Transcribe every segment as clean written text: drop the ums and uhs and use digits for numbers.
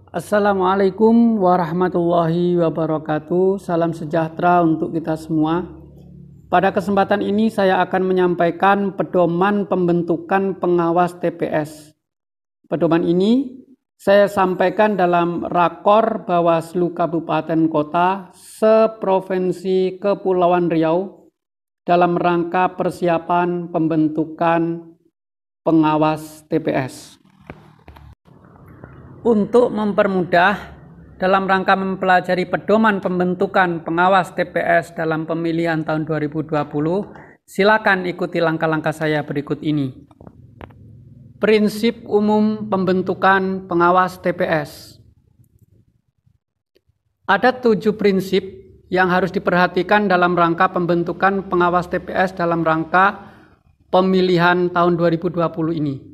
Assalamualaikum warahmatullahi wabarakatuh. Salam sejahtera untuk kita semua. Pada kesempatan ini saya akan menyampaikan pedoman pembentukan pengawas TPS. Pedoman ini saya sampaikan dalam Rakor Bawaslu Kabupaten Kota se-Provinsi Kepulauan Riau dalam rangka persiapan pembentukan pengawas TPS. Untuk mempermudah dalam rangka mempelajari pedoman pembentukan pengawas TPS dalam pemilihan tahun 2020, silakan ikuti langkah-langkah saya berikut ini. Prinsip umum pembentukan pengawas TPS. Ada 7 prinsip yang harus diperhatikan dalam rangka pembentukan pengawas TPS dalam rangka pemilihan tahun 2020 ini.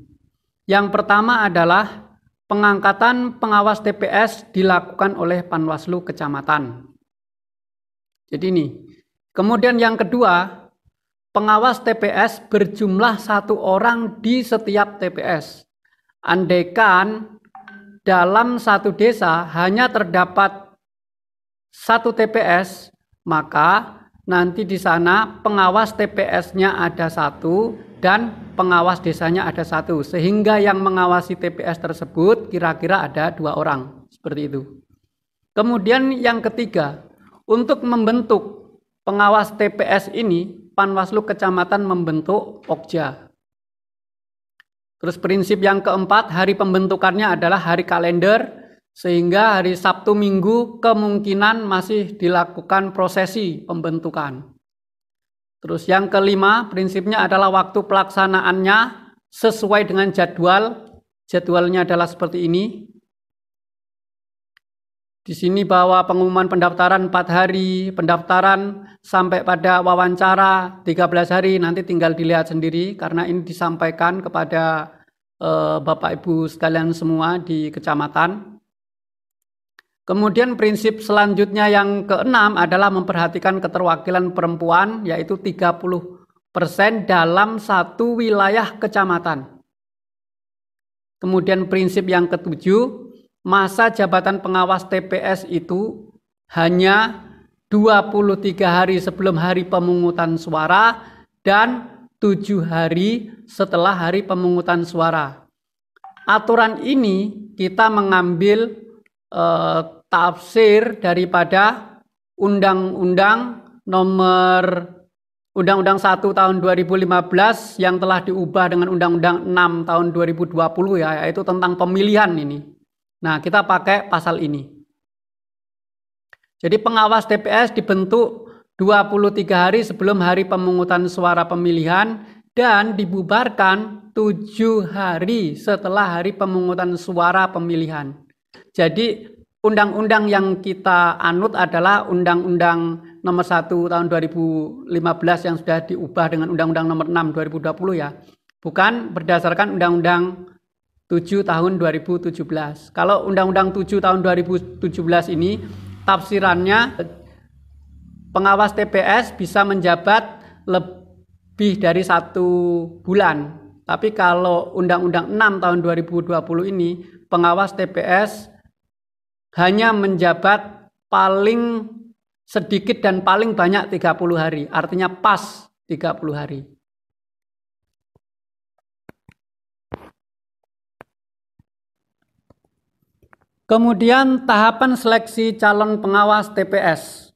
Yang pertama adalah pengangkatan pengawas TPS dilakukan oleh Panwaslu Kecamatan. Jadi ini. Kemudian yang kedua, pengawas TPS berjumlah 1 orang di setiap TPS. Andaikan dalam satu desa hanya terdapat 1 TPS, maka nanti di sana pengawas TPS-nya ada 1 dan pengawas desanya ada 1, sehingga yang mengawasi TPS tersebut kira-kira ada 2 orang, seperti itu. Kemudian yang ketiga, untuk membentuk pengawas TPS ini, Panwaslu Kecamatan membentuk Pokja. Terus prinsip yang keempat, hari pembentukannya adalah hari kalender, sehingga hari Sabtu Minggu kemungkinan masih dilakukan prosesi pembentukan. Terus yang kelima, prinsipnya adalah waktu pelaksanaannya sesuai dengan jadwal. Jadwalnya adalah seperti ini. Di sini bahwa pengumuman pendaftaran 4 hari, pendaftaran sampai pada wawancara 13 hari, nanti tinggal dilihat sendiri karena ini disampaikan kepada Bapak Ibu sekalian semua di kecamatan. Kemudian prinsip selanjutnya yang keenam adalah memperhatikan keterwakilan perempuan, yaitu 30% dalam satu wilayah kecamatan. Kemudian prinsip yang ketujuh, masa jabatan pengawas TPS itu hanya 23 hari sebelum hari pemungutan suara dan 7 hari setelah hari pemungutan suara. Aturan ini kita mengambil tafsir daripada Undang-Undang 1 tahun 2015 yang telah diubah dengan Undang-Undang 6 tahun 2020 ya, yaitu tentang pemilihan ini. Nah, kita pakai pasal ini. Jadi pengawas TPS dibentuk 23 hari sebelum hari pemungutan suara pemilihan dan dibubarkan 7 hari setelah hari pemungutan suara pemilihan. Jadi undang-undang yang kita anut adalah Undang-Undang nomor 1 tahun 2015 yang sudah diubah dengan Undang-Undang nomor 6 2020 ya. Bukan berdasarkan Undang-Undang 7 tahun 2017. Kalau Undang-Undang 7 tahun 2017 ini tafsirannya pengawas TPS bisa menjabat lebih dari 1 bulan. Tapi kalau Undang-Undang 6 tahun 2020 ini pengawas TPS hanya menjabat paling sedikit dan paling banyak 30 hari. Artinya pas 30 hari. Kemudian tahapan seleksi calon pengawas TPS.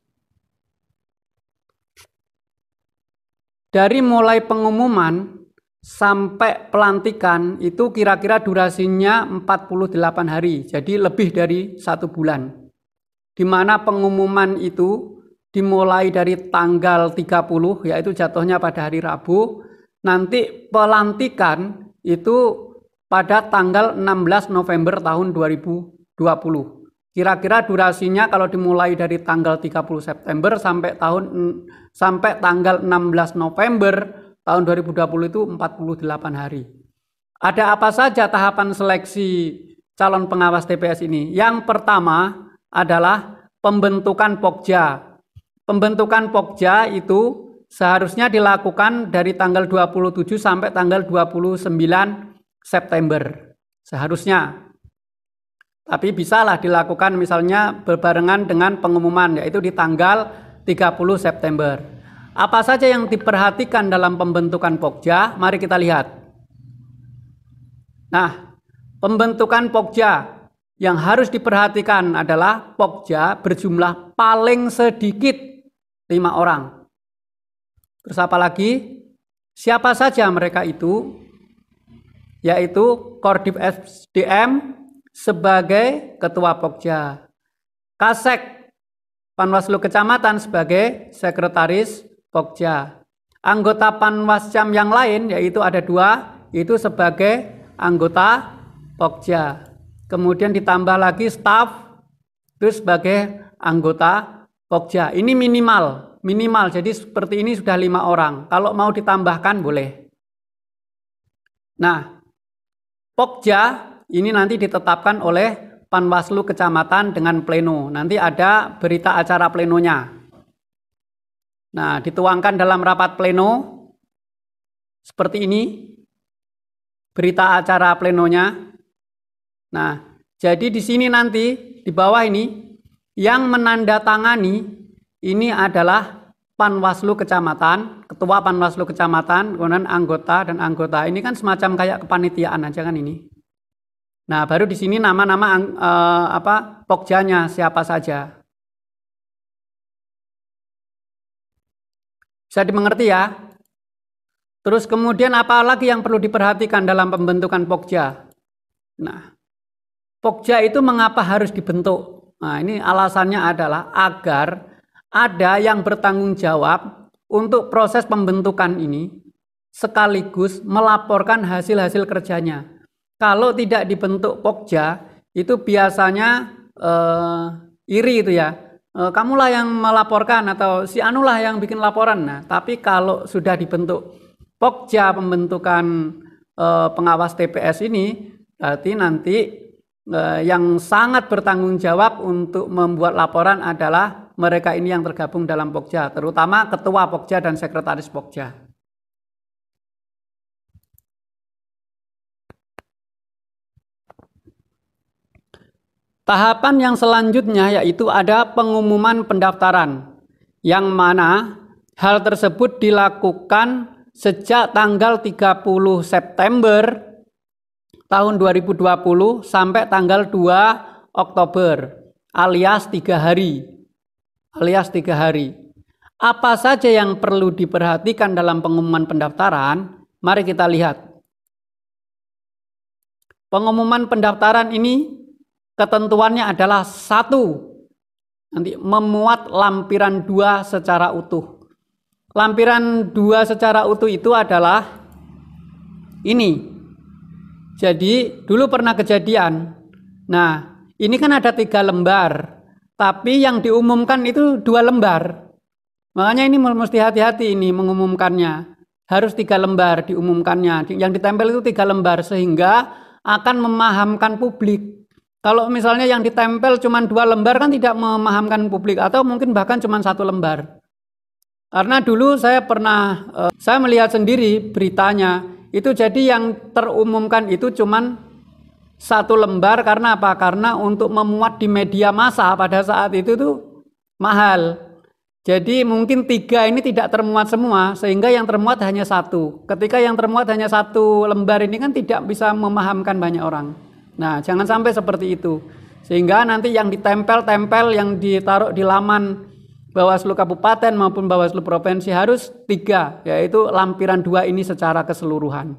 Dari mulai pengumuman sampai pelantikan itu kira-kira durasinya 48 hari, jadi lebih dari 1 bulan. Di mana pengumuman itu dimulai dari tanggal 30, yaitu jatuhnya pada hari Rabu. Nanti pelantikan itu pada tanggal 16 November tahun 2020. Kira-kira durasinya kalau dimulai dari tanggal 30 September sampai tanggal 16 November tahun 2020 itu 48 hari. Ada apa saja tahapan seleksi calon pengawas TPS ini? Yang pertama adalah pembentukan Pokja. Pembentukan Pokja itu seharusnya dilakukan dari tanggal 27 sampai tanggal 29 September. Seharusnya. Tapi bisalah dilakukan misalnya berbarengan dengan pengumuman, yaitu di tanggal 30 September. Apa saja yang diperhatikan dalam pembentukan Pokja? Mari kita lihat. Nah, pembentukan Pokja yang harus diperhatikan adalah Pokja berjumlah paling sedikit 5 orang. Terus apa lagi? Siapa saja mereka itu? Yaitu Kordip SDM sebagai Ketua Pokja, Kasek Panwaslu Kecamatan sebagai Sekretaris Pokja, anggota Panwascam yang lain yaitu ada 2, itu sebagai anggota Pokja. Kemudian ditambah lagi staf itu sebagai anggota Pokja. Ini minimal, jadi seperti ini sudah 5 orang. Kalau mau ditambahkan boleh. Nah, Pokja ini nanti ditetapkan oleh Panwaslu Kecamatan dengan pleno. Nanti ada berita acara plenonya. Nah, dituangkan dalam rapat pleno seperti ini. Berita acara plenonya. Nah, jadi di sini nanti di bawah ini yang menandatangani ini adalah Panwaslu Kecamatan, Ketua Panwaslu Kecamatan, kemudian anggota dan anggota. Ini kan semacam kayak kepanitiaan aja kan ini. Nah, baru di sini nama-nama Pokjanya siapa saja. Bisa dimengerti ya? Terus kemudian apa lagi yang perlu diperhatikan dalam pembentukan Pokja? Nah, Pokja itu mengapa harus dibentuk? Nah, ini alasannya adalah agar ada yang bertanggung jawab untuk proses pembentukan ini sekaligus melaporkan hasil-hasil kerjanya. Kalau tidak dibentuk Pokja, itu biasanya iri itu ya. Kamulah yang melaporkan atau si anulah yang bikin laporan. Nah, tapi kalau sudah dibentuk Pokja pembentukan pengawas TPS ini, berarti nanti yang sangat bertanggung jawab untuk membuat laporan adalah mereka ini yang tergabung dalam Pokja, terutama Ketua Pokja dan Sekretaris Pokja. Tahapan yang selanjutnya yaitu ada pengumuman pendaftaran, yang mana hal tersebut dilakukan sejak tanggal 30 September tahun 2020 sampai tanggal 2 Oktober alias 3 hari. Apa saja yang perlu diperhatikan dalam pengumuman pendaftaran? Mari kita lihat. Pengumuman pendaftaran ini ketentuannya adalah 1, nanti memuat lampiran 2 secara utuh. Lampiran 2 secara utuh itu adalah ini. Jadi dulu pernah kejadian. Nah, ini kan ada 3 lembar, tapi yang diumumkan itu 2 lembar. Makanya ini mesti hati-hati ini mengumumkannya. Harus 3 lembar diumumkannya. Yang ditempel itu 3 lembar sehingga akan memahamkan publik. Kalau misalnya yang ditempel cuma 2 lembar kan tidak memahamkan publik, atau mungkin bahkan cuma 1 lembar. Karena dulu saya pernah, saya melihat sendiri beritanya, itu jadi yang terumumkan itu cuma 1 lembar. Karena apa? Karena untuk memuat di media massa pada saat itu tuh mahal. Jadi mungkin 3 ini tidak termuat semua, sehingga yang termuat hanya 1. Ketika yang termuat hanya 1 lembar ini kan tidak bisa memahamkan banyak orang. Nah, jangan sampai seperti itu. Sehingga nanti yang ditempel-tempel, yang ditaruh di laman Bawaslu Kabupaten maupun Bawaslu Provinsi harus 3, yaitu lampiran 2 ini secara keseluruhan.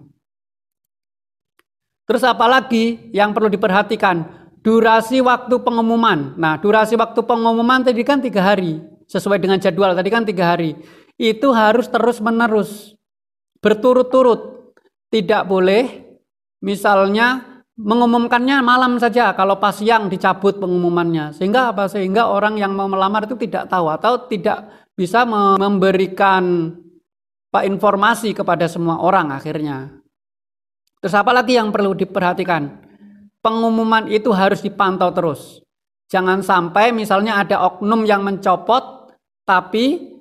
Terus apalagi yang perlu diperhatikan? Durasi waktu pengumuman. Nah, durasi waktu pengumuman tadi kan 3 hari. Sesuai dengan jadwal tadi kan 3 hari. Itu harus terus-menerus, berturut-turut. Tidak boleh misalnya mengumumkannya malam saja, kalau pas siang dicabut pengumumannya. Sehingga apa? Sehingga orang yang mau melamar itu tidak tahu atau tidak bisa memberikan informasi kepada semua orang akhirnya. Terus apa lagi yang perlu diperhatikan? Pengumuman itu harus dipantau terus. Jangan sampai misalnya ada oknum yang mencopot, tapi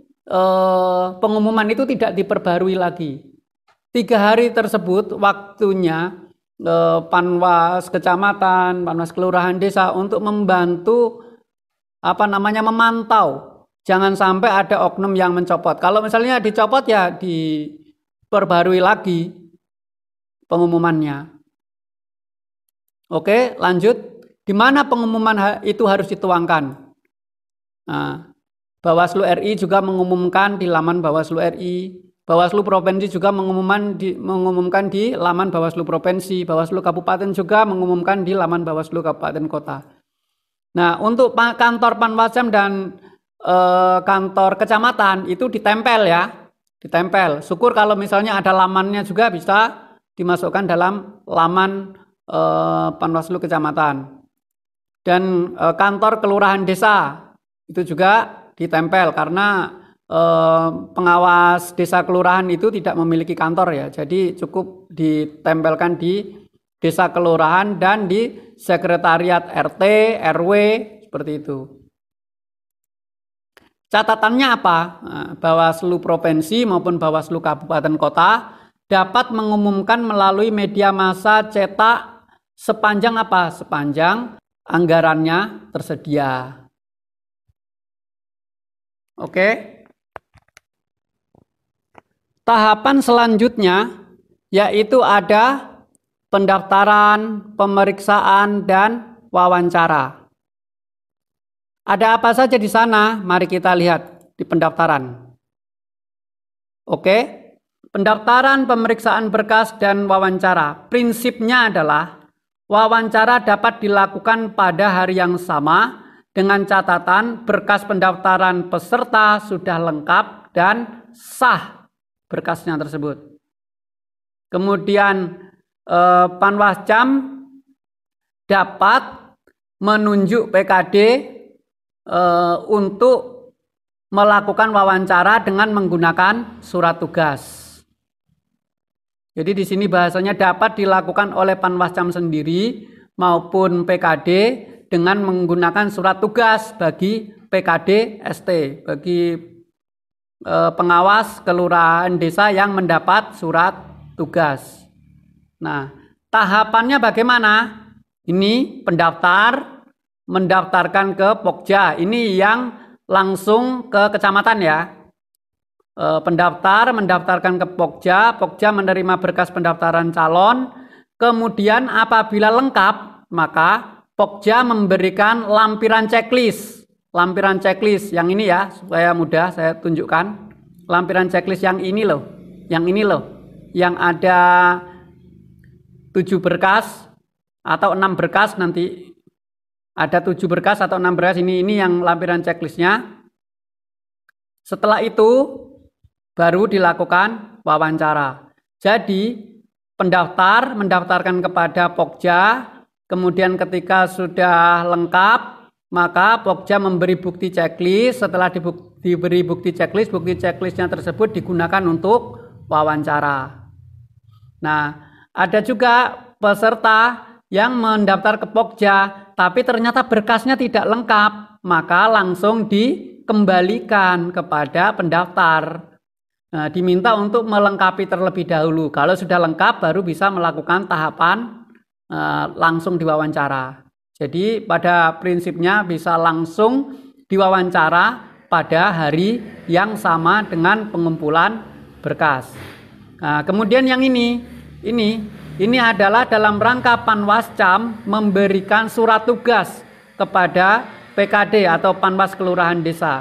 pengumuman itu tidak diperbarui lagi. 3 hari tersebut waktunya Panwas kecamatan, Panwas kelurahan desa untuk membantu memantau. Jangan sampai ada oknum yang mencopot. Kalau misalnya dicopot ya diperbarui lagi pengumumannya. Oke, lanjut. Di mana pengumuman itu harus dituangkan? Nah, Bawaslu RI juga mengumumkan di laman Bawaslu RI. Bawaslu Provinsi juga mengumumkan di laman Bawaslu Provinsi. Bawaslu Kabupaten juga mengumumkan di laman Bawaslu Kabupaten Kota. Nah, untuk kantor Panwascam dan kantor kecamatan itu ditempel ya, ditempel. Syukur kalau misalnya ada lamannya juga bisa dimasukkan dalam laman Panwaslu kecamatan. Dan kantor kelurahan desa itu juga ditempel karena pengawas desa kelurahan itu tidak memiliki kantor ya, jadi cukup ditempelkan di desa kelurahan dan di sekretariat RT, RW seperti itu. Catatannya apa? Bawaslu Provinsi maupun Bawaslu Kabupaten Kota dapat mengumumkan melalui media massa cetak sepanjang apa? Sepanjang anggarannya tersedia. Oke. Tahapan selanjutnya yaitu ada pendaftaran, pemeriksaan, dan wawancara. Ada apa saja di sana? Mari kita lihat di pendaftaran. Oke, pendaftaran, pemeriksaan berkas, dan wawancara. Prinsipnya adalah wawancara dapat dilakukan pada hari yang sama dengan catatan berkas pendaftaran peserta sudah lengkap dan sah berkasnya tersebut. Kemudian Panwascam dapat menunjuk PKD untuk melakukan wawancara dengan menggunakan surat tugas. Jadi di sini bahasanya dapat dilakukan oleh Panwascam sendiri maupun PKD dengan menggunakan surat tugas bagi PKD ST, bagi pengawas kelurahan desa yang mendapat surat tugas. Nah, tahapannya bagaimana? Ini pendaftar, mendaftarkan ke Pokja, ini yang langsung ke kecamatan ya. Pendaftar, mendaftarkan ke Pokja, Pokja menerima berkas pendaftaran calon, kemudian apabila lengkap, maka Pokja memberikan lampiran checklist. Lampiran checklist yang ini ya, supaya mudah saya tunjukkan. Lampiran checklist yang ini loh, yang ada 7 berkas atau 6 berkas nanti. Ada 7 berkas atau 6 berkas, ini yang lampiran checklistnya. Setelah itu baru dilakukan wawancara. Jadi pendaftar mendaftarkan kepada Pokja, kemudian ketika sudah lengkap, maka Pokja memberi bukti checklist. Setelah diberi bukti checklistnya tersebut digunakan untuk wawancara. Nah, ada juga peserta yang mendaftar ke Pokja, tapi ternyata berkasnya tidak lengkap, maka langsung dikembalikan kepada pendaftar. Nah, diminta untuk melengkapi terlebih dahulu. Kalau sudah lengkap, baru bisa melakukan tahapan langsung diwawancara. Jadi pada prinsipnya bisa langsung diwawancara pada hari yang sama dengan pengumpulan berkas. Nah, kemudian yang ini adalah dalam rangka Panwascam memberikan surat tugas kepada PKD atau Panwas Kelurahan Desa.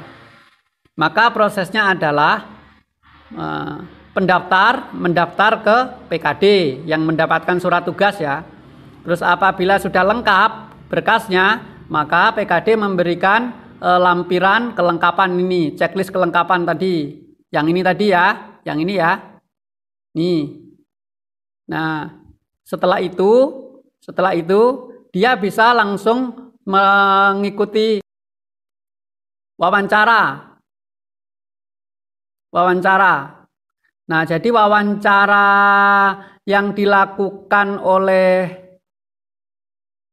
Maka prosesnya adalah mendaftar ke PKD yang mendapatkan surat tugas ya. Terus apabila sudah lengkap berkasnya, maka PKD memberikan lampiran kelengkapan ini, checklist kelengkapan tadi. Yang ini tadi ya, yang ini ya. Nih. Nah, setelah itu dia bisa langsung mengikuti wawancara. Nah, jadi wawancara yang dilakukan oleh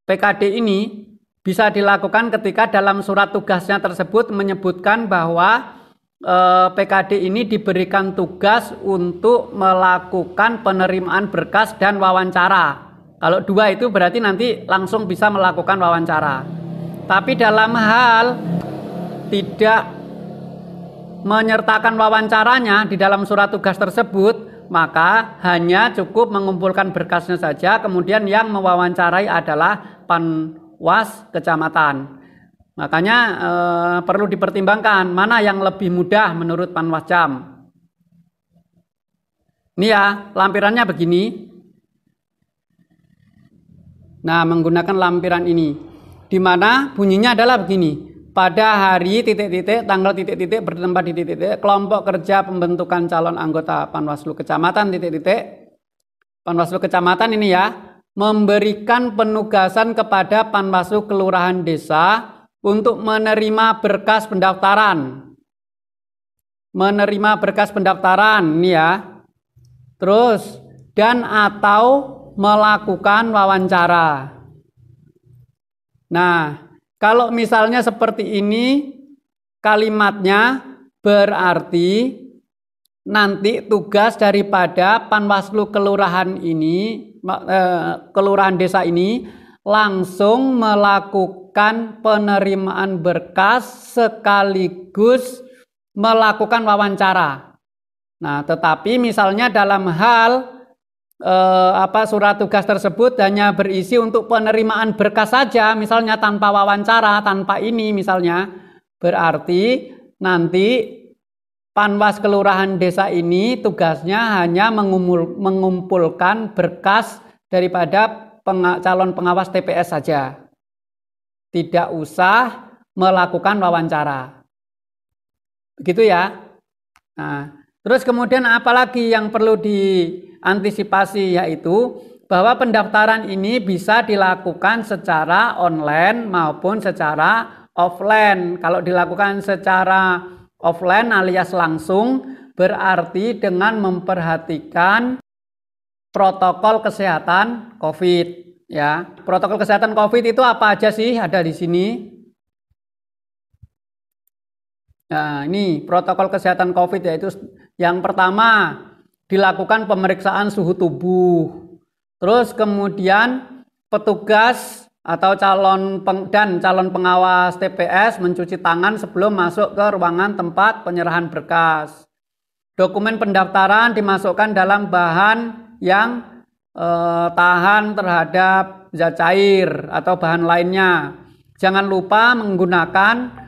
PKD ini bisa dilakukan ketika dalam surat tugasnya tersebut menyebutkan bahwa PKD ini diberikan tugas untuk melakukan penerimaan berkas dan wawancara. Kalau 2 itu berarti nanti langsung bisa melakukan wawancara. Tapi dalam hal tidak menyertakan wawancaranya di dalam surat tugas tersebut, maka hanya cukup mengumpulkan berkasnya saja, kemudian yang mewawancarai adalah Panwas Kecamatan. Makanya perlu dipertimbangkan mana yang lebih mudah menurut Panwascam. Ini ya, lampirannya begini. Nah, menggunakan lampiran ini, di mana bunyinya adalah begini. Pada hari titik-titik, tanggal titik-titik, bertempat di titik-titik, kelompok kerja pembentukan calon anggota Panwaslu Kecamatan titik-titik. Panwaslu Kecamatan ini ya, memberikan penugasan kepada Panwaslu Kelurahan Desa untuk menerima berkas pendaftaran. Menerima berkas pendaftaran, ini ya. Terus, dan atau melakukan wawancara. Nah, kalau misalnya seperti ini kalimatnya, berarti nanti tugas daripada Panwaslu kelurahan ini, kelurahan desa ini langsung melakukan penerimaan berkas sekaligus melakukan wawancara. Nah, tetapi misalnya dalam hal surat tugas tersebut hanya berisi untuk penerimaan berkas saja, misalnya tanpa wawancara, tanpa ini misalnya, berarti nanti Panwas Kelurahan Desa ini tugasnya hanya mengumpulkan berkas daripada calon pengawas TPS saja, tidak usah melakukan wawancara. Begitu ya. Nah, terus kemudian apalagi yang perlu diantisipasi, yaitu bahwa pendaftaran ini bisa dilakukan secara online maupun secara offline. Kalau dilakukan secara offline alias langsung, berarti dengan memperhatikan protokol kesehatan COVID ya. Protokol kesehatan COVID itu apa aja sih? Ada di sini. Nah, ini protokol kesehatan COVID, yaitu yang pertama dilakukan pemeriksaan suhu tubuh. Terus kemudian petugas atau calon pengawas TPS mencuci tangan sebelum masuk ke ruangan tempat penyerahan berkas. Dokumen pendaftaran dimasukkan dalam bahan yang tahan terhadap zat cair atau bahan lainnya. Jangan lupa menggunakan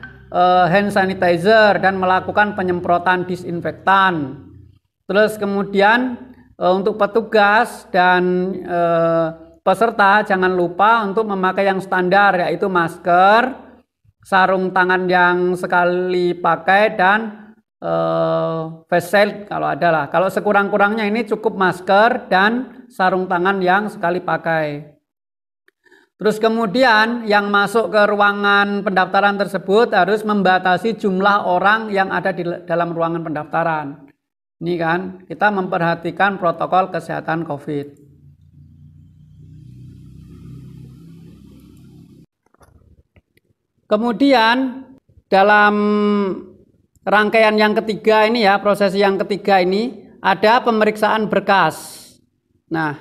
hand sanitizer dan melakukan penyemprotan disinfektan. Terus kemudian untuk petugas dan peserta jangan lupa untuk memakai yang standar, yaitu masker, sarung tangan yang sekali pakai, dan face shield kalau ada lah. Kalau sekurang-kurangnya ini cukup masker dan sarung tangan yang sekali pakai. Terus kemudian yang masuk ke ruangan pendaftaran tersebut harus membatasi jumlah orang yang ada di dalam ruangan pendaftaran. Ini kan kita memperhatikan protokol kesehatan COVID. Kemudian dalam rangkaian yang ketiga ini ya, proses yang ketiga ini ada pemeriksaan berkas. Nah,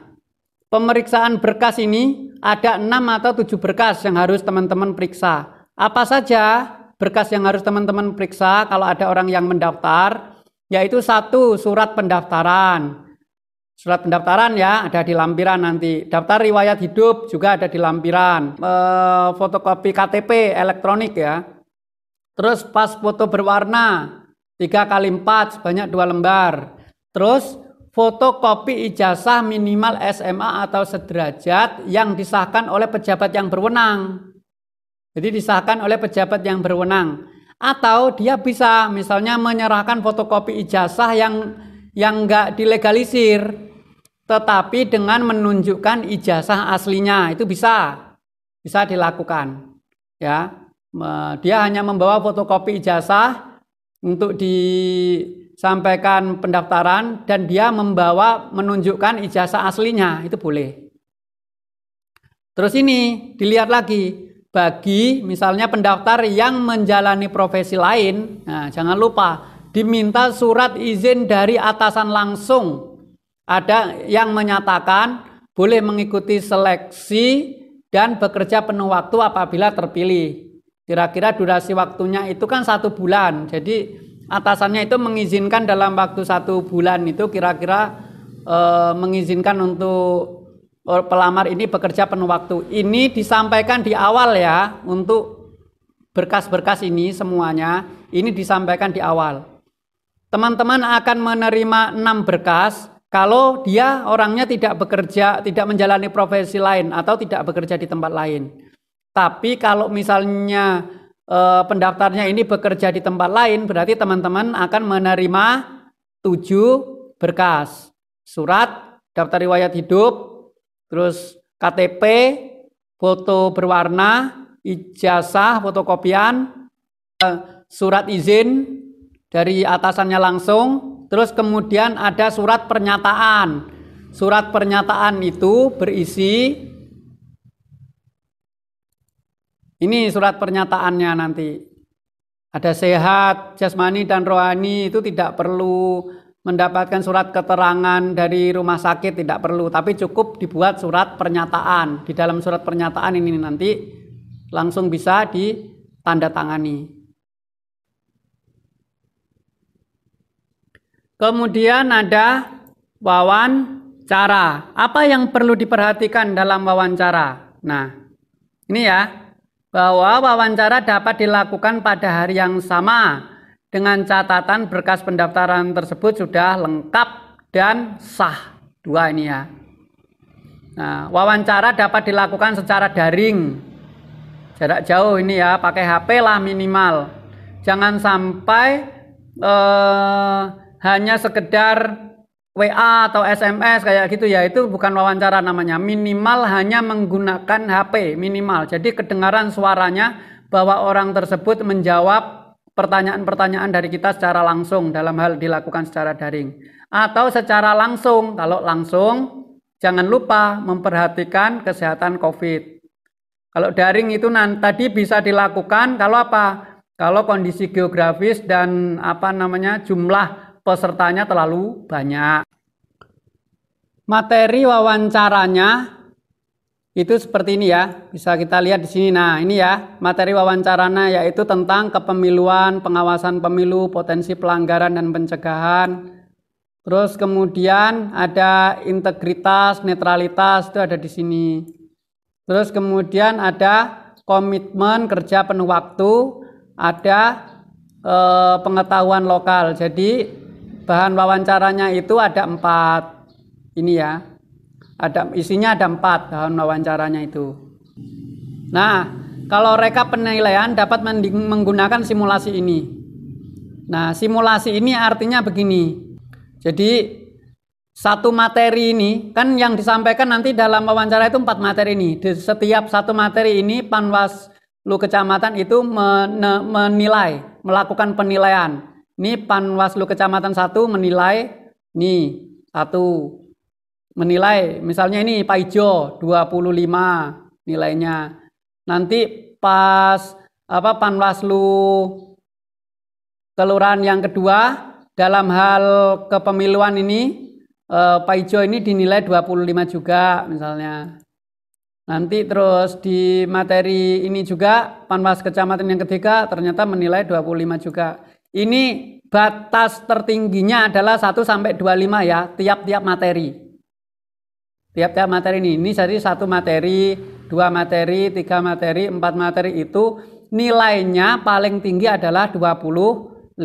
pemeriksaan berkas ini ada 6 atau 7 berkas yang harus teman-teman periksa. Apa saja berkas yang harus teman-teman periksa kalau ada orang yang mendaftar? Yaitu 1, surat pendaftaran. Surat pendaftaran ya ada di lampiran nanti. Daftar riwayat hidup juga ada di lampiran. Fotokopi KTP elektronik ya. Terus pas foto berwarna 3x4 sebanyak 2 lembar. Terus fotokopi ijazah minimal SMA atau sederajat yang disahkan oleh pejabat yang berwenang. Jadi disahkan oleh pejabat yang berwenang. Atau dia bisa misalnya menyerahkan fotokopi ijazah yang enggak dilegalisir, tetapi dengan menunjukkan ijazah aslinya, itu bisa dilakukan. Ya, dia hanya membawa fotokopi ijazah untuk disampaikan pendaftaran dan dia menunjukkan ijazah aslinya, itu boleh. Terus ini dilihat lagi, bagi misalnya pendaftar yang menjalani profesi lain, nah jangan lupa diminta surat izin dari atasan langsung. Ada yang menyatakan boleh mengikuti seleksi dan bekerja penuh waktu apabila terpilih. Kira-kira durasi waktunya itu kan 1 bulan. Jadi atasannya itu mengizinkan dalam waktu 1 bulan itu kira-kira mengizinkan untuk pelamar ini bekerja penuh waktu. Ini disampaikan di awal ya, untuk berkas-berkas ini semuanya ini disampaikan di awal. Teman-teman akan menerima 6 berkas kalau dia orangnya tidak bekerja, tidak menjalani profesi lain atau tidak bekerja di tempat lain. Tapi kalau misalnya pendaftarnya ini bekerja di tempat lain, berarti teman-teman akan menerima 7 berkas. Surat, daftar riwayat hidup, terus KTP, foto berwarna, ijazah, fotokopian, surat izin dari atasannya langsung, terus kemudian ada surat pernyataan. Surat pernyataan itu berisi, ini surat pernyataannya nanti. Ada sehat, jasmani dan rohani, itu tidak perlu mendapatkan surat keterangan dari rumah sakit, tidak perlu. Tapi cukup dibuat surat pernyataan. Di dalam surat pernyataan ini nanti langsung bisa ditandatangani. Kemudian ada wawancara. Apa yang perlu diperhatikan dalam wawancara? Nah, ini ya, bahwa wawancara dapat dilakukan pada hari yang sama dengan catatan berkas pendaftaran tersebut sudah lengkap dan sah. 2 ini ya. Nah, wawancara dapat dilakukan secara daring. Jarak jauh ini ya, pakai HP lah minimal. Jangan sampai hanya sekedar WA atau SMS kayak gitu ya, itu bukan wawancara namanya. Minimal hanya menggunakan HP, minimal. Jadi kedengaran suaranya bahwa orang tersebut menjawab pertanyaan-pertanyaan dari kita secara langsung dalam hal dilakukan secara daring. Atau secara langsung, kalau langsung jangan lupa memperhatikan kesehatan COVID. Kalau daring itu tadi bisa dilakukan kalau apa? Kalau kondisi geografis dan jumlah pesertanya terlalu banyak. Materi wawancaranya itu seperti ini ya, bisa kita lihat di sini. Nah, ini ya, materi wawancaranya yaitu tentang kepemiluan, pengawasan pemilu, potensi pelanggaran dan pencegahan. Terus kemudian ada integritas, netralitas, itu ada di sini. Terus kemudian ada komitmen kerja penuh waktu, ada pengetahuan lokal. Jadi bahan wawancaranya itu ada 4. Ini ya. Isinya ada 4 bahan wawancaranya itu. Nah, kalau rekap penilaian dapat menggunakan simulasi ini. Nah, simulasi ini artinya begini. Jadi satu materi ini kan yang disampaikan nanti dalam wawancara itu 4 materi ini. Di setiap satu materi ini Panwaslu Kecamatan itu menilai, melakukan penilaian. Ini Panwaslu Kecamatan 1 menilai, nih 1 menilai, misalnya ini Pak Ijo 25 nilainya. Nanti pas Panwaslu Kelurahan yang kedua dalam hal kepemiluan ini Pak Ijo ini dinilai 25 juga misalnya. Nanti terus di materi ini juga Panwas Kecamatan yang ketiga ternyata menilai 25 juga. Ini batas tertingginya adalah 1 sampai 25 ya, tiap-tiap materi. Tiap-tiap materi ini jadi 1 materi, 2 materi, 3 materi, 4 materi itu nilainya paling tinggi adalah 25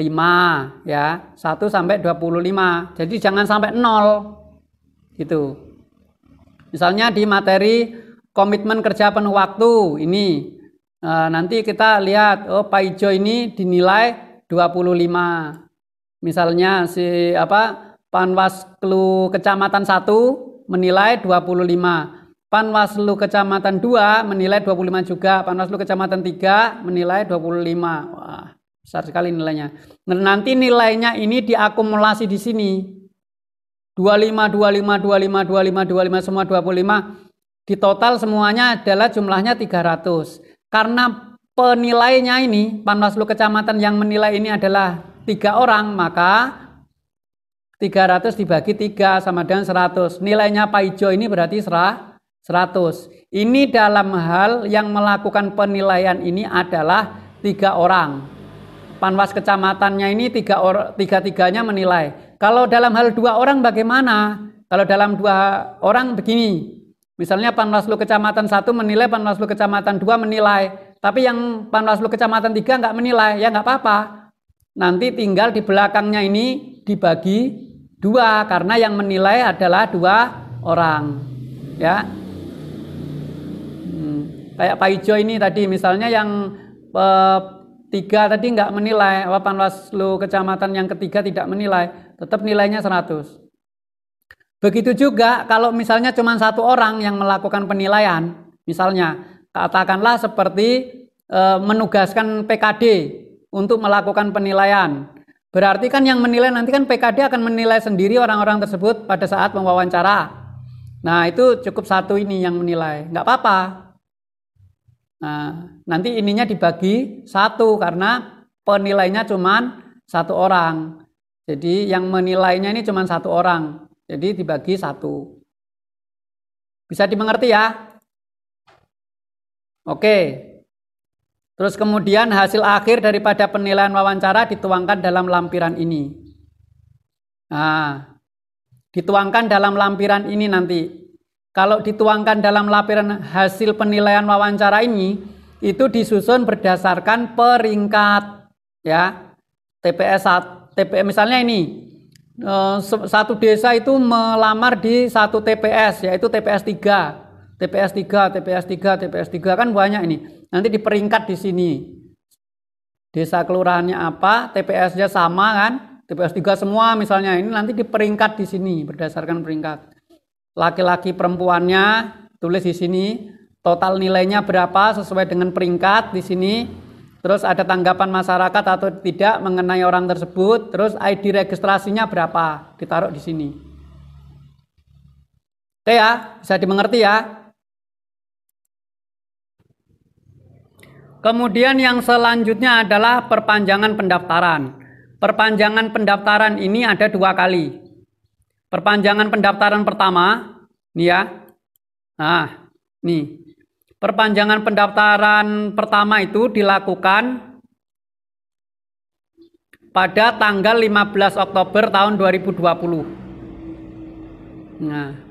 ya, 1 sampai 25. Jadi jangan sampai 0 gitu. Misalnya di materi komitmen kerja penuh waktu ini nanti kita lihat Pak Ijo ini dinilai 25. Misalnya si Panwaslu Kecamatan 1 menilai 25. Panwaslu Kecamatan 2 menilai 25 juga. Panwaslu Kecamatan 3 menilai 25. Wah, besar sekali nilainya. Nanti nilainya ini diakumulasi di sini. 25, 25, 25, 25, 25, semua 25. Di total semuanya adalah jumlahnya 300. Karena penilainya ini, Panwaslu Kecamatan yang menilai ini adalah 3 orang, maka 300 dibagi 3 sama dengan 100. Nilainya Pak Ijo ini berarti 100. Ini dalam hal yang melakukan penilaian ini adalah 3 orang. Panwas kecamatannya ini 3-tiganya menilai. Kalau dalam hal 2 orang bagaimana? Kalau dalam 2 orang begini. Misalnya Panwaslu Kecamatan 1 menilai, Panwaslu Kecamatan 2 menilai. Tapi yang Panwaslu Kecamatan 3 nggak menilai, ya nggak apa-apa. Nanti tinggal di belakangnya ini dibagi 2 karena yang menilai adalah 2 orang. Ya. Kayak Pak Ijo ini tadi misalnya yang 3 tadi nggak menilai, Panwaslu Kecamatan yang ketiga tidak menilai, tetap nilainya 100. Begitu juga kalau misalnya cuma 1 orang yang melakukan penilaian, misalnya katakanlah seperti menugaskan PKD untuk melakukan penilaian. Berarti kan yang menilai nanti kan PKD akan menilai sendiri orang-orang tersebut pada saat mewawancara. Nah itu cukup 1 ini yang menilai, nggak apa-apa. Nah nanti ininya dibagi 1 karena penilainya cuma 1 orang. Jadi yang menilainya ini cuma 1 orang. Jadi dibagi 1. Bisa dimengerti ya? Oke. Terus kemudian hasil akhir daripada penilaian wawancara dituangkan dalam lampiran ini. Nah, dituangkan dalam lampiran ini nanti. Kalau dituangkan dalam lampiran hasil penilaian wawancara ini, itu disusun berdasarkan peringkat. Ya, TPS misalnya ini. Satu desa itu melamar di 1 TPS, yaitu TPS 3. TPS 3, TPS 3, TPS 3 kan banyak ini. Nanti diperingkat di sini. Desa kelurahannya apa, TPS-nya sama kan? TPS 3 semua misalnya. Ini nanti diperingkat di sini berdasarkan peringkat. Laki-laki perempuannya tulis di sini. Total nilainya berapa sesuai dengan peringkat di sini. Terus ada tanggapan masyarakat atau tidak mengenai orang tersebut. Terus ID registrasinya berapa? Ditaruh di sini. Oke ya, bisa dimengerti ya. Kemudian yang selanjutnya adalah perpanjangan pendaftaran. Perpanjangan pendaftaran ini ada 2 kali. Perpanjangan pendaftaran pertama, nih ya. Nah, nih. Perpanjangan pendaftaran pertama itu dilakukan pada tanggal 15 Oktober tahun 2020. Nah.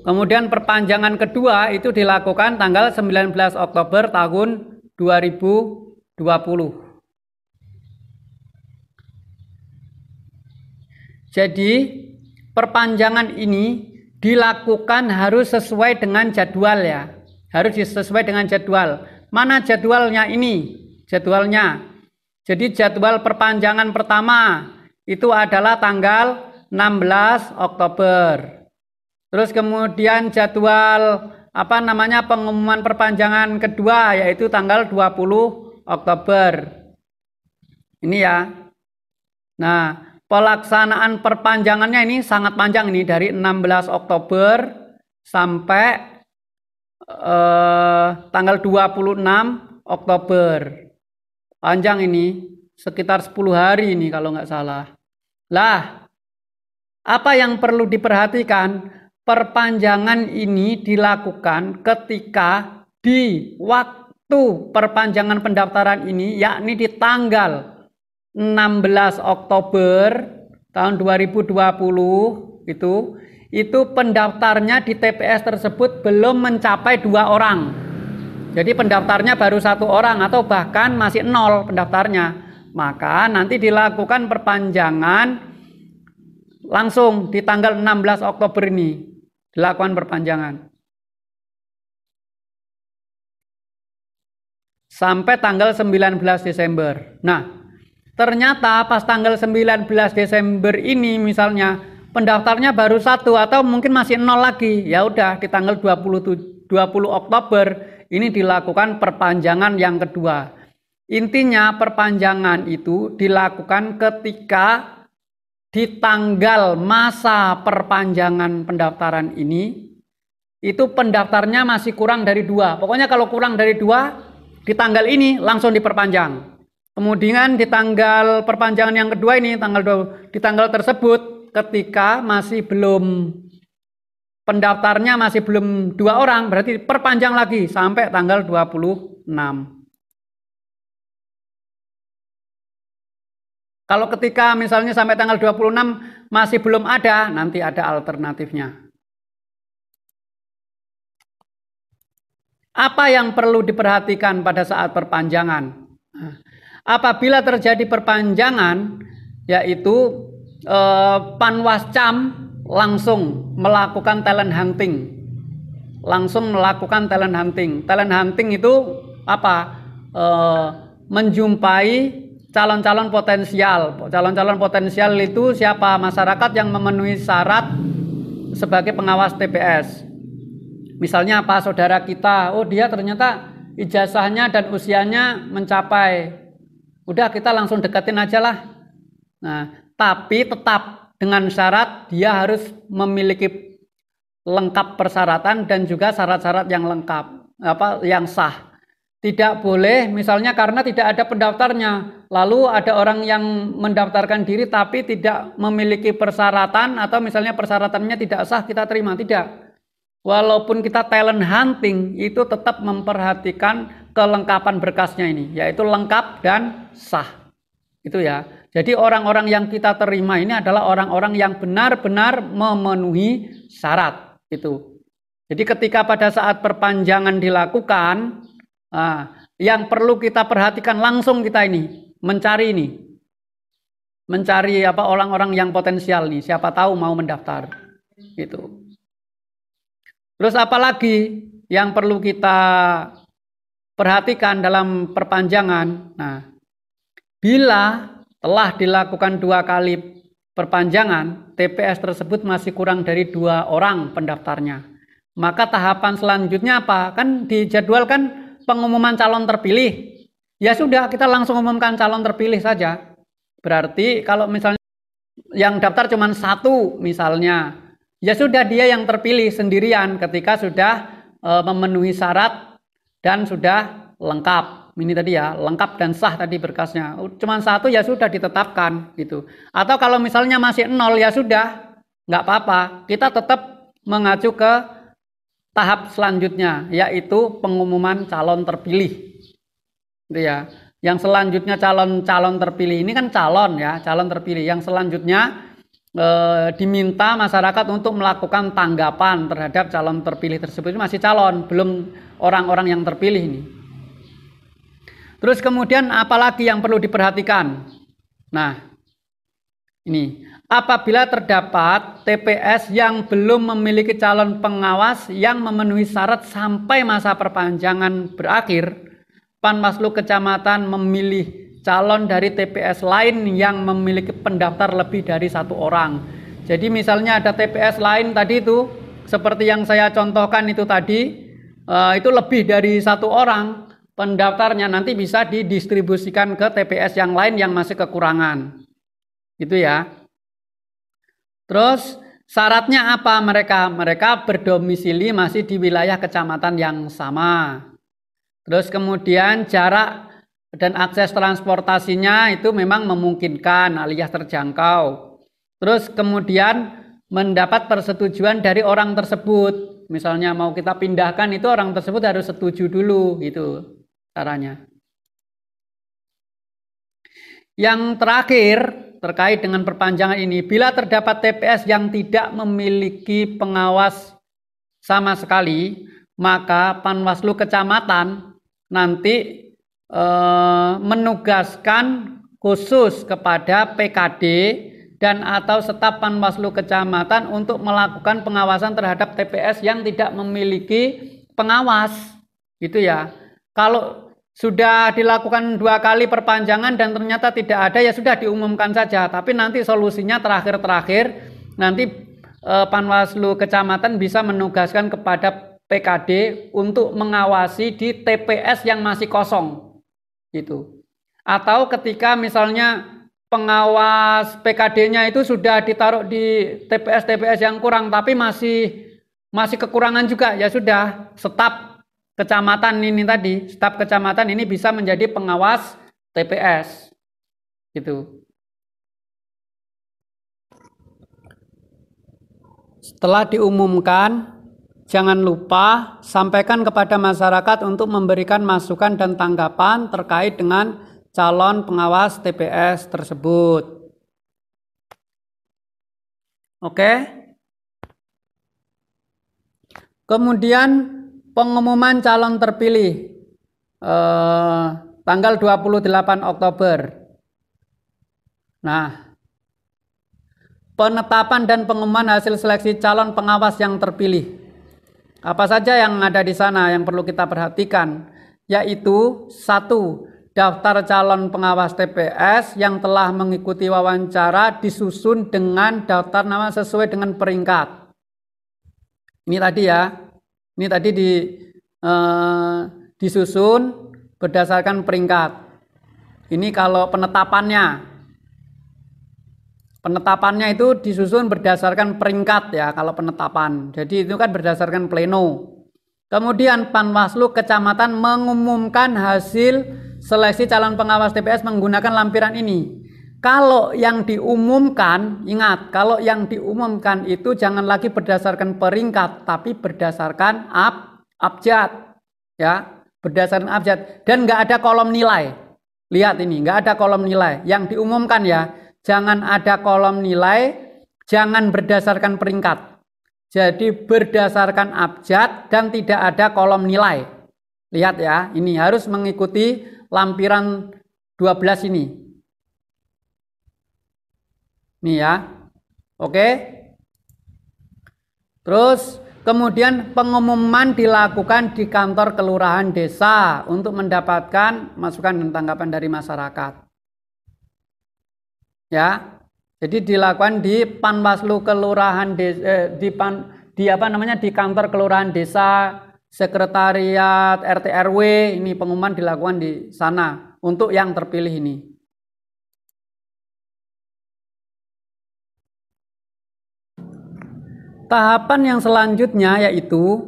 Kemudian perpanjangan kedua itu dilakukan tanggal 19 Oktober tahun 2020. Jadi perpanjangan ini dilakukan harus sesuai dengan jadwal ya. Harus sesuai dengan jadwal. Mana jadwalnya ini? Jadwalnya. Jadi jadwal perpanjangan pertama itu adalah tanggal 16 Oktober. Terus kemudian jadwal pengumuman perpanjangan kedua yaitu tanggal 20 Oktober. Ini ya. Nah, pelaksanaan perpanjangannya ini sangat panjang ini dari 16 Oktober sampai tanggal 26 Oktober. Panjang ini, sekitar 10 hari ini kalau nggak salah. Lah, apa yang perlu diperhatikan? Perpanjangan ini dilakukan ketika di waktu perpanjangan pendaftaran ini, yakni di tanggal 16 Oktober tahun 2020 itu pendaftarnya di TPS tersebut belum mencapai 2 orang. Jadi pendaftarnya baru 1 orang atau bahkan masih 0 pendaftarnya. Maka nanti dilakukan perpanjangan langsung di tanggal 16 Oktober ini. Dilakukan perpanjangan sampai tanggal 19 Desember. Nah, ternyata pas tanggal 19 Desember ini misalnya pendaftarnya baru 1 atau mungkin masih 0 lagi. Ya udah di tanggal 20 Oktober ini dilakukan perpanjangan yang kedua. Intinya perpanjangan itu dilakukan ketika di tanggal masa perpanjangan pendaftaran ini itu pendaftarnya masih kurang dari 2. Pokoknya kalau kurang dari 2 di tanggal ini langsung diperpanjang. Kemudian di tanggal perpanjangan yang kedua ini, di tanggal tersebut ketika masih belum pendaftarnya masih belum 2 orang, berarti perpanjang lagi sampai tanggal 26. Kalau ketika misalnya sampai tanggal 26 masih belum ada, nanti ada alternatifnya. Apa yang perlu diperhatikan pada saat perpanjangan? Apabila terjadi perpanjangan, yaitu Panwascam langsung melakukan talent hunting. Talent hunting itu apa? Menjumpai calon-calon potensial. Calon-calon potensial itu siapa? Masyarakat yang memenuhi syarat sebagai pengawas TPS. Misalnya apa? Saudara kita, oh dia ternyata ijazahnya dan usianya mencapai, udah kita langsung deketin aja lah. Nah, tapi tetap dengan syarat dia harus memiliki lengkap persyaratan dan juga syarat-syarat yang lengkap, yang sah. Tidak boleh misalnya karena tidak ada pendaftarnya, lalu ada orang yang mendaftarkan diri tapi tidak memiliki persyaratan atau misalnya persyaratannya tidak sah kita terima, tidak. Walaupun kita talent hunting itu tetap memperhatikan kelengkapan berkasnya ini, yaitu lengkap dan sah. Itu ya. Jadi orang-orang yang kita terima ini adalah orang-orang yang benar-benar memenuhi syarat. Itu. Jadi ketika pada saat perpanjangan dilakukan, yang perlu kita perhatikan langsung kita ini, mencari orang-orang yang potensial nih, siapa tahu mau mendaftar. Gitu. Terus apalagi yang perlu kita perhatikan dalam perpanjangan? Nah, bila telah dilakukan 2 kali perpanjangan, TPS tersebut masih kurang dari 2 orang pendaftarnya. Maka tahapan selanjutnya apa? Kan dijadwalkan pengumuman calon terpilih. Ya sudah, kita langsung umumkan calon terpilih saja. Berarti kalau misalnya yang daftar cuma 1 misalnya, ya sudah dia yang terpilih sendirian ketika sudah memenuhi syarat dan sudah lengkap. Ini tadi ya, lengkap dan sah tadi berkasnya. Cuma 1 ya sudah ditetapkan gitu. Atau kalau misalnya masih 0 ya sudah, nggak apa-apa. Kita tetap mengacu ke tahap selanjutnya, yaitu pengumuman calon terpilih. Gitu ya. Yang selanjutnya calon terpilih ini kan calon ya, calon terpilih. Yang selanjutnya diminta masyarakat untuk melakukan tanggapan terhadap calon terpilih tersebut. Ini masih calon, belum orang-orang yang terpilih ini. Terus kemudian apalagi yang perlu diperhatikan? Nah, ini apabila terdapat TPS yang belum memiliki calon pengawas yang memenuhi syarat sampai masa perpanjangan berakhir, Panwaslu Kecamatan memilih calon dari TPS lain yang memiliki pendaftar lebih dari 1 orang. Jadi misalnya ada TPS lain tadi itu, seperti yang saya contohkan itu tadi, itu lebih dari 1 orang pendaftarnya, nanti bisa didistribusikan ke TPS yang lain yang masih kekurangan. Gitu ya. Terus syaratnya apa mereka? Mereka berdomisili masih di wilayah kecamatan yang sama. Terus kemudian jarak dan akses transportasinya itu memang memungkinkan alias terjangkau. Terus kemudian mendapat persetujuan dari orang tersebut. Misalnya mau kita pindahkan itu orang tersebut harus setuju dulu gitu caranya. Yang terakhir terkait dengan perpanjangan ini, bila terdapat TPS yang tidak memiliki pengawas sama sekali, maka Panwaslu Kecamatan nanti menugaskan khusus kepada PKD dan atau staf Panwaslu Kecamatan untuk melakukan pengawasan terhadap TPS yang tidak memiliki pengawas. Gitu ya. Kalau sudah dilakukan 2 kali perpanjangan dan ternyata tidak ada, ya sudah diumumkan saja. Tapi nanti solusinya terakhir nanti Panwaslu Kecamatan bisa menugaskan kepada PKD untuk mengawasi di TPS yang masih kosong. Gitu. Atau ketika misalnya pengawas PKD-nya itu sudah ditaruh di TPS-TPS yang kurang tapi masih kekurangan juga, ya sudah staf kecamatan ini tadi, staf kecamatan ini bisa menjadi pengawas TPS gitu. Setelah diumumkan, jangan lupa sampaikan kepada masyarakat untuk memberikan masukan dan tanggapan terkait dengan calon pengawas TPS tersebut. Oke. Kemudian pengumuman calon terpilih tanggal 28 Oktober. Nah, penetapan dan pengumuman hasil seleksi calon pengawas yang terpilih. Apa saja yang ada di sana yang perlu kita perhatikan? Yaitu 1. Daftar calon pengawas TPS yang telah mengikuti wawancara disusun dengan daftar nama sesuai dengan peringkat. Ini tadi ya, ini tadi disusun berdasarkan peringkat. Ini kalau penetapannya itu disusun berdasarkan peringkat ya kalau penetapan. Jadi itu kan berdasarkan pleno. Kemudian Panwaslu Kecamatan mengumumkan hasil seleksi calon pengawas TPS menggunakan lampiran ini. Kalau yang diumumkan, ingat, kalau yang diumumkan itu jangan lagi berdasarkan peringkat, tapi berdasarkan abjad, ya, berdasarkan abjad, dan nggak ada kolom nilai. Lihat ini, nggak ada kolom nilai. Yang diumumkan ya, jangan ada kolom nilai, jangan berdasarkan peringkat. Jadi berdasarkan abjad dan tidak ada kolom nilai. Lihat ya, ini harus mengikuti lampiran 12 ini. Nih ya. Oke. Terus kemudian pengumuman dilakukan di kantor kelurahan desa untuk mendapatkan masukan dan tanggapan dari masyarakat. Ya. Jadi dilakukan di Panwaslu kelurahan desa, di kantor kelurahan desa, sekretariat RT RW, ini pengumuman dilakukan di sana untuk yang terpilih ini. Tahapan yang selanjutnya yaitu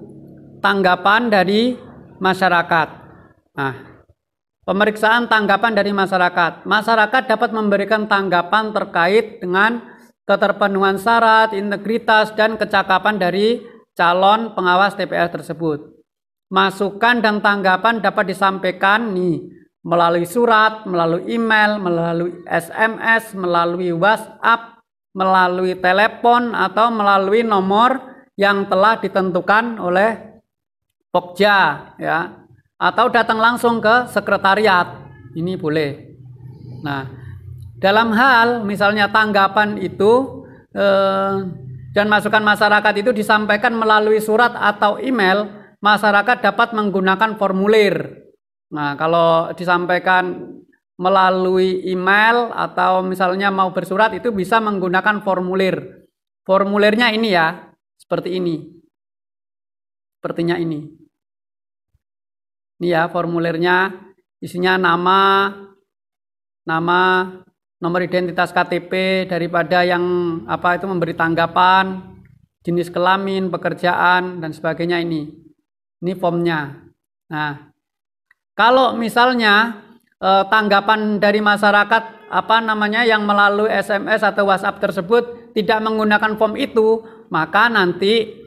tanggapan dari masyarakat. Nah, pemeriksaan tanggapan dari masyarakat. Masyarakat dapat memberikan tanggapan terkait dengan keterpenuhan syarat, integritas, dan kecakapan dari calon pengawas TPS tersebut. Masukan dan tanggapan dapat disampaikan melalui surat, melalui email, melalui SMS, melalui WhatsApp, melalui telepon, atau melalui nomor yang telah ditentukan oleh Pokja, ya. Atau datang langsung ke sekretariat, ini boleh. Nah, dalam hal misalnya tanggapan itu dan masukan masyarakat itu disampaikan melalui surat atau email, masyarakat dapat menggunakan formulir. Nah, kalau disampaikan melalui email atau misalnya mau bersurat itu bisa menggunakan formulir. Formulirnya ini ya, seperti ini. Sepertinya ini. Ini ya formulirnya, isinya nama, nomor identitas KTP daripada yang itu memberi tanggapan, jenis kelamin, pekerjaan, dan sebagainya ini. Ini formnya. Nah, kalau misalnya tanggapan dari masyarakat yang melalui SMS atau WhatsApp tersebut tidak menggunakan form itu, maka nanti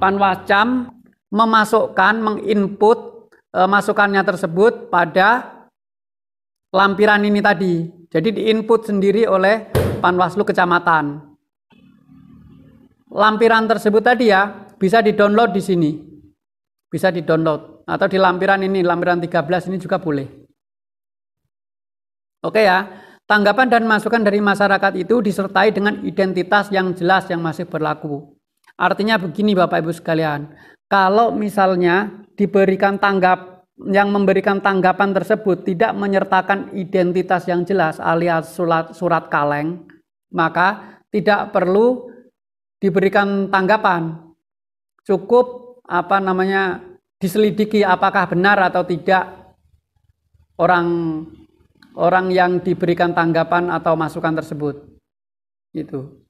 Panwascam menginput masukannya tersebut pada lampiran ini tadi. Jadi diinput sendiri oleh Panwaslu Kecamatan. Lampiran tersebut tadi ya bisa di-download di sini. Bisa di-download atau di lampiran ini, lampiran 13 ini juga boleh. Oke ya. Tanggapan dan masukan dari masyarakat itu disertai dengan identitas yang jelas yang masih berlaku. Artinya begini Bapak Ibu sekalian, kalau misalnya yang memberikan tanggapan tersebut tidak menyertakan identitas yang jelas alias surat kaleng, maka tidak perlu diberikan tanggapan. Cukup diselidiki apakah benar atau tidak orang yang diberikan tanggapan atau masukan tersebut. Gitu.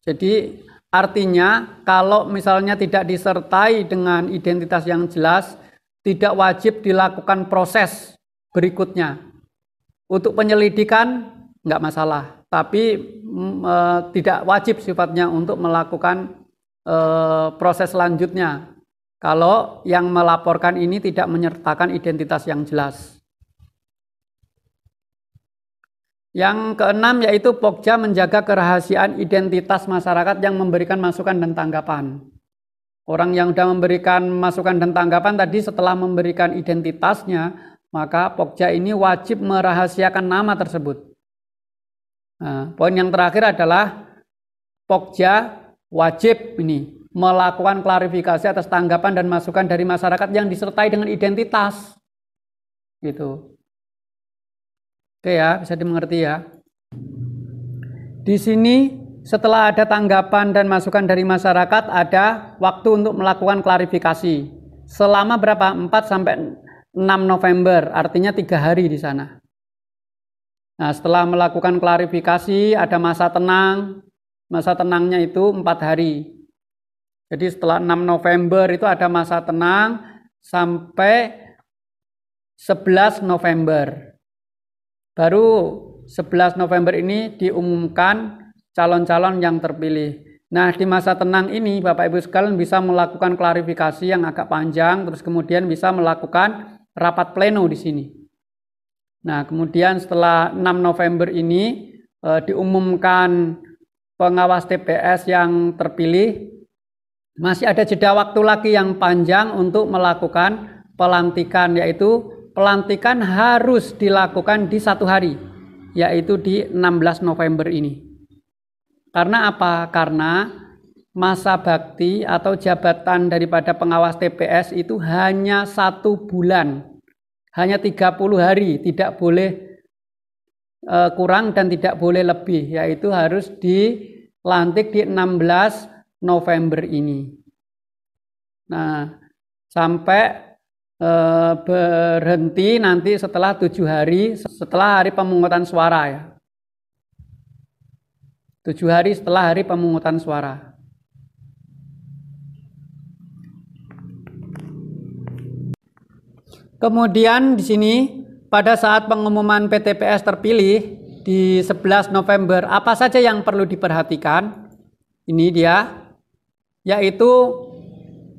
Jadi artinya kalau misalnya tidak disertai dengan identitas yang jelas, tidak wajib dilakukan proses berikutnya. Untuk penyelidikan nggak masalah, tapi tidak wajib sifatnya untuk melakukan proses selanjutnya kalau yang melaporkan ini tidak menyertakan identitas yang jelas. Yang keenam yaitu Pokja menjaga kerahasiaan identitas masyarakat yang memberikan masukan dan tanggapan. Orang yang sudah memberikan masukan dan tanggapan tadi setelah memberikan identitasnya, maka Pokja ini wajib merahasiakan nama tersebut. Nah, poin yang terakhir adalah Pokja wajib ini melakukan klarifikasi atas tanggapan dan masukan dari masyarakat yang disertai dengan identitas. Gitu. Oke ya, bisa dimengerti ya. Di sini setelah ada tanggapan dan masukan dari masyarakat, ada waktu untuk melakukan klarifikasi. Selama berapa? 4 sampai 6 November, artinya 3 hari di sana. Nah, setelah melakukan klarifikasi, ada masa tenang. Masa tenangnya itu 4 hari. Jadi setelah 6 November itu ada masa tenang sampai 11 November. Baru 11 November ini diumumkan calon-calon yang terpilih. Nah, di masa tenang ini Bapak Ibu sekalian bisa melakukan klarifikasi yang agak panjang, terus kemudian bisa melakukan rapat pleno di sini. Nah, kemudian setelah 6 November ini diumumkan pengawas TPS yang terpilih, masih ada jeda waktu lagi yang panjang untuk melakukan pelantikan, yaitu pelantikan harus dilakukan di 1 hari, yaitu di 16 November ini. Karena apa? Karena masa bakti atau jabatan daripada pengawas TPS itu hanya 1 bulan, hanya 30 hari, tidak boleh kurang dan tidak boleh lebih, yaitu harus dilantik di 16 November ini. Nah, sampai berhenti nanti setelah 7 hari setelah hari pemungutan suara ya. 7 hari setelah hari pemungutan suara. Kemudian di sini pada saat pengumuman PTPS terpilih di 11 November, apa saja yang perlu diperhatikan? Ini dia, yaitu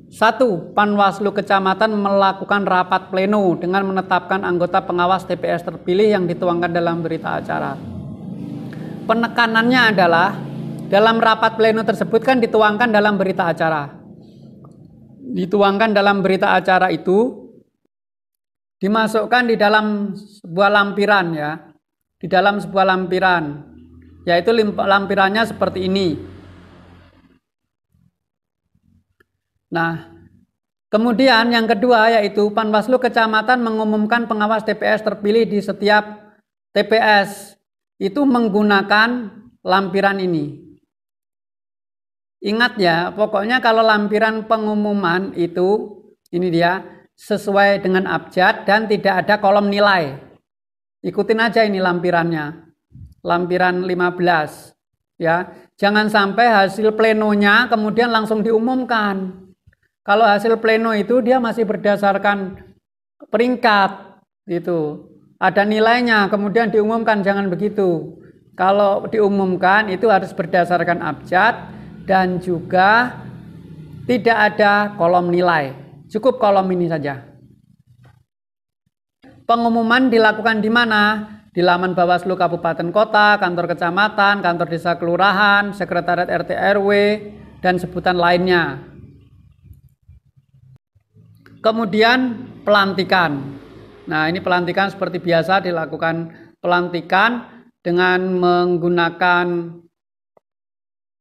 1. Panwaslu Kecamatan melakukan rapat pleno dengan menetapkan anggota pengawas TPS terpilih yang dituangkan dalam berita acara. Penekanannya adalah dalam rapat pleno tersebut kan dituangkan dalam berita acara. Dituangkan dalam berita acara itu dimasukkan di dalam sebuah lampiran ya. Di dalam sebuah lampiran, yaitu lampirannya seperti ini. Nah, kemudian yang kedua yaitu Panwaslu Kecamatan mengumumkan pengawas TPS terpilih di setiap TPS itu menggunakan lampiran ini. Ingat ya, pokoknya kalau lampiran pengumuman itu ini dia sesuai dengan abjad dan tidak ada kolom nilai. Ikutin aja ini lampirannya. Lampiran 15 ya. Jangan sampai hasil plenonya kemudian langsung diumumkan. Kalau hasil pleno itu dia masih berdasarkan peringkat gitu. Ada nilainya kemudian diumumkan, jangan begitu. Kalau diumumkan itu harus berdasarkan abjad dan juga tidak ada kolom nilai. Cukup kolom ini saja. Pengumuman dilakukan di mana? Di laman Bawaslu Kabupaten Kota, kantor kecamatan, kantor desa kelurahan, sekretariat RT RW dan sebutan lainnya. Kemudian pelantikan. Nah, ini pelantikan seperti biasa dilakukan pelantikan dengan menggunakan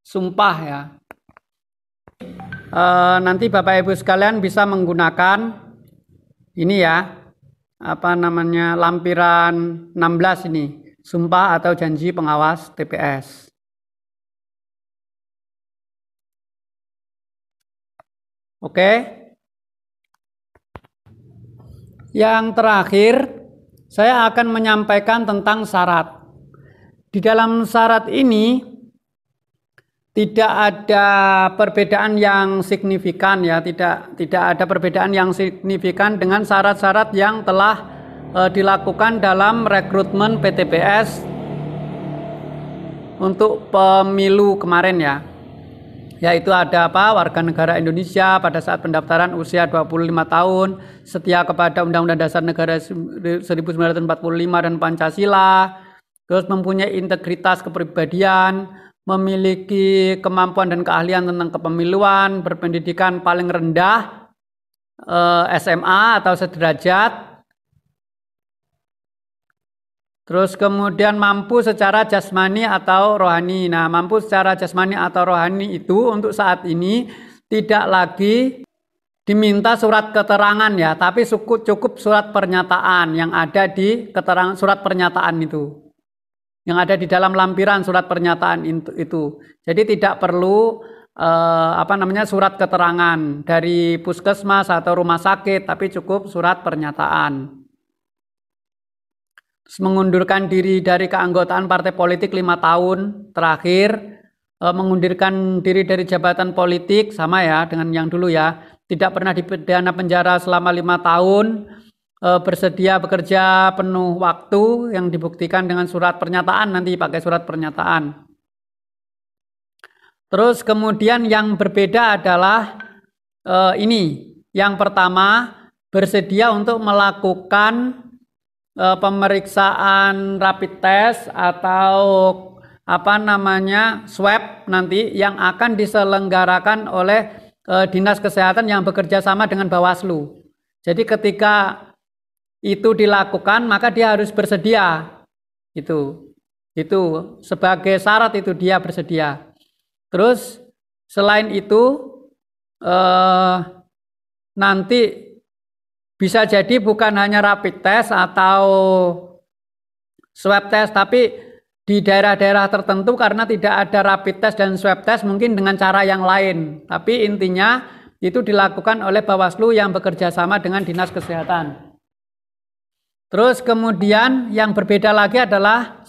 sumpah ya. Nanti Bapak Ibu sekalian bisa menggunakan ini ya, lampiran 16 ini, sumpah atau janji pengawas TPS. Oke. Yang terakhir, saya akan menyampaikan tentang syarat. Di dalam syarat ini tidak ada perbedaan yang signifikan ya, tidak ada perbedaan yang signifikan dengan syarat-syarat yang telah dilakukan dalam rekrutmen PTPS untuk pemilu kemarin ya. Yaitu ada apa? Warga negara Indonesia pada saat pendaftaran usia 25 tahun, setia kepada Undang-Undang Dasar Negara 1945 dan Pancasila, terus mempunyai integritas kepribadian, memiliki kemampuan dan keahlian tentang kepemiluan, berpendidikan paling rendah SMA atau sederajat, terus kemudian mampu secara jasmani atau rohani. Nah, mampu secara jasmani atau rohani itu untuk saat ini tidak lagi diminta surat keterangan ya, tapi cukup surat pernyataan yang ada di keterangan surat pernyataan itu. Yang ada di dalam lampiran surat pernyataan itu. Jadi tidak perlu surat keterangan dari puskesmas atau rumah sakit, tapi cukup surat pernyataan. Terus mengundurkan diri dari keanggotaan partai politik 5 tahun terakhir, mengundurkan diri dari jabatan politik sama ya dengan yang dulu ya, tidak pernah dipidana penjara selama 5 tahun, bersedia bekerja penuh waktu yang dibuktikan dengan surat pernyataan, nanti pakai surat pernyataan. Terus kemudian yang berbeda adalah ini, yang pertama bersedia untuk melakukan pemeriksaan rapid test atau swab nanti yang akan diselenggarakan oleh Dinas Kesehatan yang bekerja sama dengan Bawaslu. Jadi ketika itu dilakukan maka dia harus bersedia. Itu sebagai syarat itu dia bersedia. Terus selain itu nanti bisa jadi bukan hanya rapid test atau swab test, tapi di daerah-daerah tertentu karena tidak ada rapid test dan swab test mungkin dengan cara yang lain. Tapi intinya itu dilakukan oleh Bawaslu yang bekerja sama dengan Dinas Kesehatan. Terus kemudian yang berbeda lagi adalah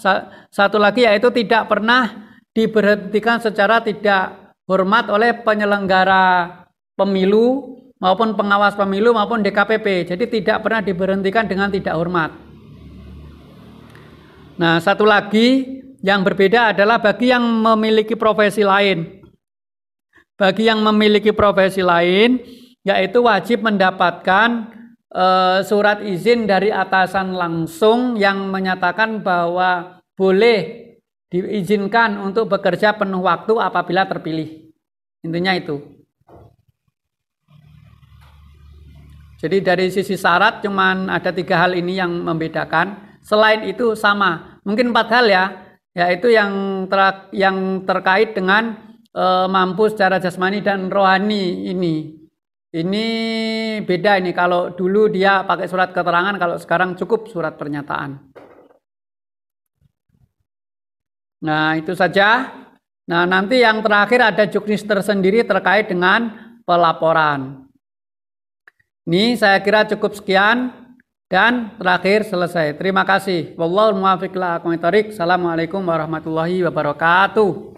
satu lagi yaitu tidak pernah diberhentikan secara tidak hormat oleh penyelenggara pemilu maupun pengawas pemilu maupun DKPP. Jadi tidak pernah diberhentikan dengan tidak hormat. Nah, satu lagi yang berbeda adalah bagi yang memiliki profesi lain. Bagi yang memiliki profesi lain, yaitu wajib mendapatkan surat izin dari atasan langsung yang menyatakan bahwa boleh diizinkan untuk bekerja penuh waktu apabila terpilih. Intinya itu. Jadi dari sisi syarat cuman ada 3 hal ini yang membedakan. Selain itu sama. Mungkin 4 hal ya. Yaitu yang terkait dengan mampu secara jasmani dan rohani ini. Ini beda ini. Kalau dulu dia pakai surat keterangan, kalau sekarang cukup surat pernyataan. Nah, itu saja. Nah, nanti yang terakhir ada juknis tersendiri terkait dengan pelaporan. Ini saya kira cukup sekian dan terakhir selesai. Terima kasih. Wallahul muwaffiq ila aqwamit thoriq. Assalamualaikum warahmatullahi wabarakatuh.